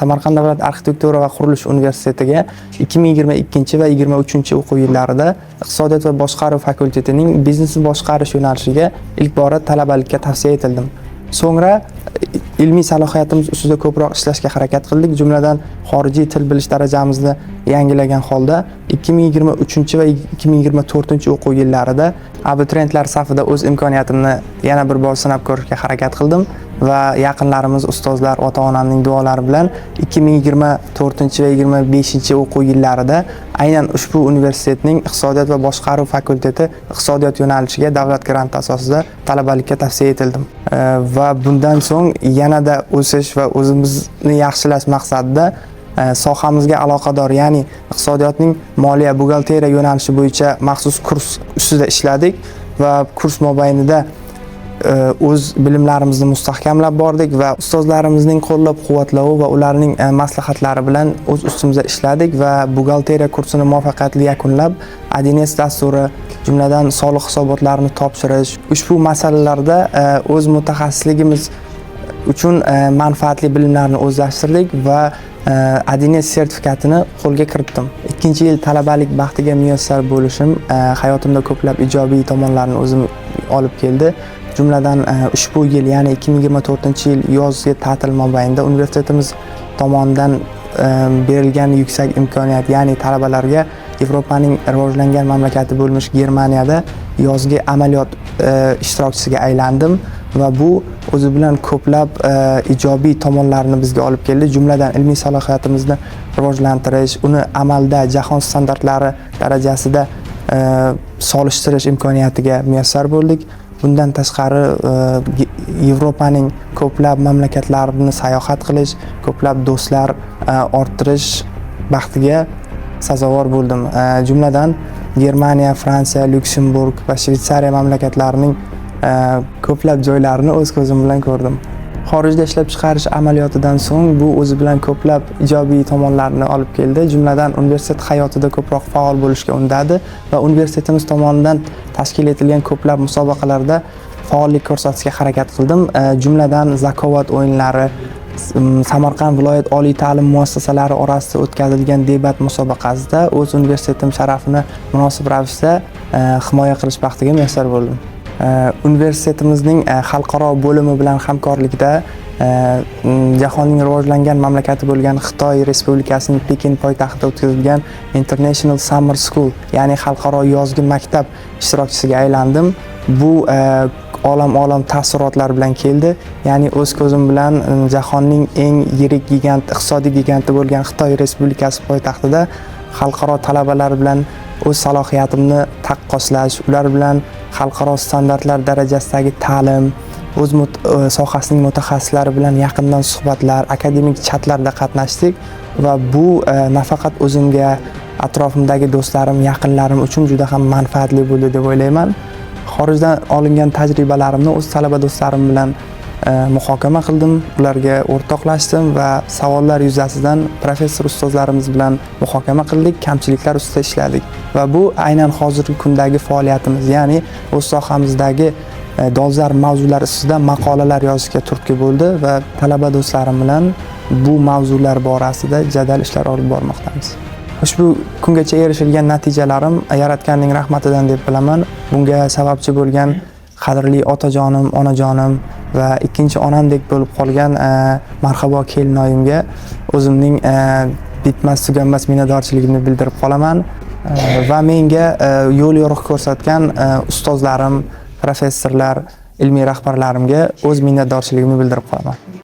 Samarqand davlat arxitektura va qurilish universitetiga 2022 va 2023 o'quv yillarida iqtisodiyot va boshqaruv fakultetining biznesni boshqarish yo'nalishiga ilk bora talabalikka tavsiya etildim. So'ngra ilmiy salohiyatimiz ustida ko'proq ishlashga harakat qildik. Jumladan xorijiy til bilish darajamizni yangilagan holda 2023 va 2024 o'quv yillarida abituriyentlar safida o'z imkoniyatimni yana bir bor sinab ko'rishga harakat qildim va yaqinlarimiz, ustozlar, ota-onamning duolari bilan 2024 va 2025 o'quv yillarida aynan ushbu universitetning iqtisodiyot va boshqaruv fakulteti iqtisodiyot yo'nalishiga davlat granti asosida talabalikka tavsiya etildim. Va bundan so'ng yanada o'sish va o'zimizni yaxshilash maqsadida sohamizga aloqador, ya'ni iqtisodiyotning moliya, buxgalteriya yo'nalishi bo'yicha maxsus kurs ustida ishladik va kurs mobaynida o'z bilimlarimizni mustahkamlab bordik va ustozlarimizning qo'llab-quvvatlovi va ularning maslahatlari bilan o'z ustimizda ishladik va buxgalteriya kursini muvaffaqiyatli yakunlab, ADNS dasturi, jumladan soliq hisobotlarini topshirish, ushbu masalalarda o'z mutaxassisligimiz uchun manfaatli bilimlarni o'zlashtirdik va ADNS sertifikatini qo'lga kiritdim. Ikkinchi yil talabalik baxtiga muyassar bo'lishim hayotimda ko'plab ijobiy tomonlarni o'zim olib keldi. Jumladan ushbu yil, ya'ni 2024 yil yozgi ta'til mobaynida universitetimiz tomonidan berilgan yuksak imkoniyat, ya'ni talabalarga Yevropaning rivojlangan mamlakati bo'lmish Germaniyada yozgi amaliyot ishtirokchisiga aylandim va bu o'zi bilan ko'plab ijobiy tomonlarni bizga olib keldi. Jumladan ilmiy salohiyatimizni rivojlantirish, uni amalda jahon standartlari darajasida solishtirish imkoniyatiga muyassar bo'ldik. Bundan tashqari Yevropaning ko'plab mamlakatlarini sayohat qilish, ko'plab do'stlar orttirish baxtiga sazovor bo'ldim. Jumladan Germaniya, Fransiya, Lyuksemburg va Shveysariya mamlakatlarining ko'plab joylarini o'z ko'zim bilan ko'rdim. Xorijda ishlab chiqarish amaliyotidan so'ng bu o'zi bilan ko'plab ijobiy tomonlarni olib keldi. Jumladan universitet hayotida ko'proq faol bo'lishga undadi va universitetimiz tomonidan tashkil etilgan ko'plab musobaqalarda faollik ko'rsatishga harakat qildim. Jumladan Zakovat o'yinlari, Samarqand viloyat oliy ta'lim muassasalari orasida o'tkazilgan debat musobaqasida o'z universitetim sharafini munosib ravishda himoya qilish baxtiga muyassar bo'ldim. Universitetimizning xalqaro bo'limi bilan hamkorlikda jahonning rivojlangan mamlakati bo'lgan Xitoy Respublikasining Pekin poytaxtida o'tkazilgan International Summer School, ya'ni xalqaro yozgi maktab ishtirokchisiga aylandim. Bu olam taassurotlar bilan keldi. Ya'ni o'z ko'zim bilan jahonning eng yirik gigant, iqtisodiy giganti bo'lgan Xitoy Respublikasi poytaxtida xalqaro talabalar bilan o'z salohiyatimni taqqoslash, ular bilan xalqaro standartlar darajasidagi ta'lim, o'z sohasining mutaxassislari bilan yaqindan suhbatlar, akademik chatlarda qatnashdik va bu nafaqat o'zimga, atrofimdagi do'stlarim, yaqinlarim uchun juda ham manfaatli bo'ldi deb o'ylayman. Xorijdan olingan tajribalarimni o'z talaba do'stlarim bilan muhokama qildim, ularga o'rtoqlashdim va savollar yuzasidan professor ustozlarimiz bilan muhokama qildik, kamchiliklar ustida ishladik va bu aynan hozirgi kundagi faoliyatimiz, ya'ni o'z sohamizdagi dolzarb mavzular ustida maqolalar yozishga turtki bo'ldi va talaba do'stlarim bilan bu mavzular borasida jadal ishlar olib bormoqdamiz. Ushbu kungacha erishilgan natijalarim Yaratganning rahmatidan deb bilaman. Bunga sababchi bo'lgan qadrli otajonim, onajonim va ikkinchi onamdek bo'lib qolgan marhabo kelinoyimga o'zimning bitmas tuganmas minnatdorchiligimni bildirib qolaman va menga yo'l yo'riq ko'rsatgan ustozlarim, professorlar, ilmiy rahbarlarimga o'z minnatdorchiligimni bildirib qolaman.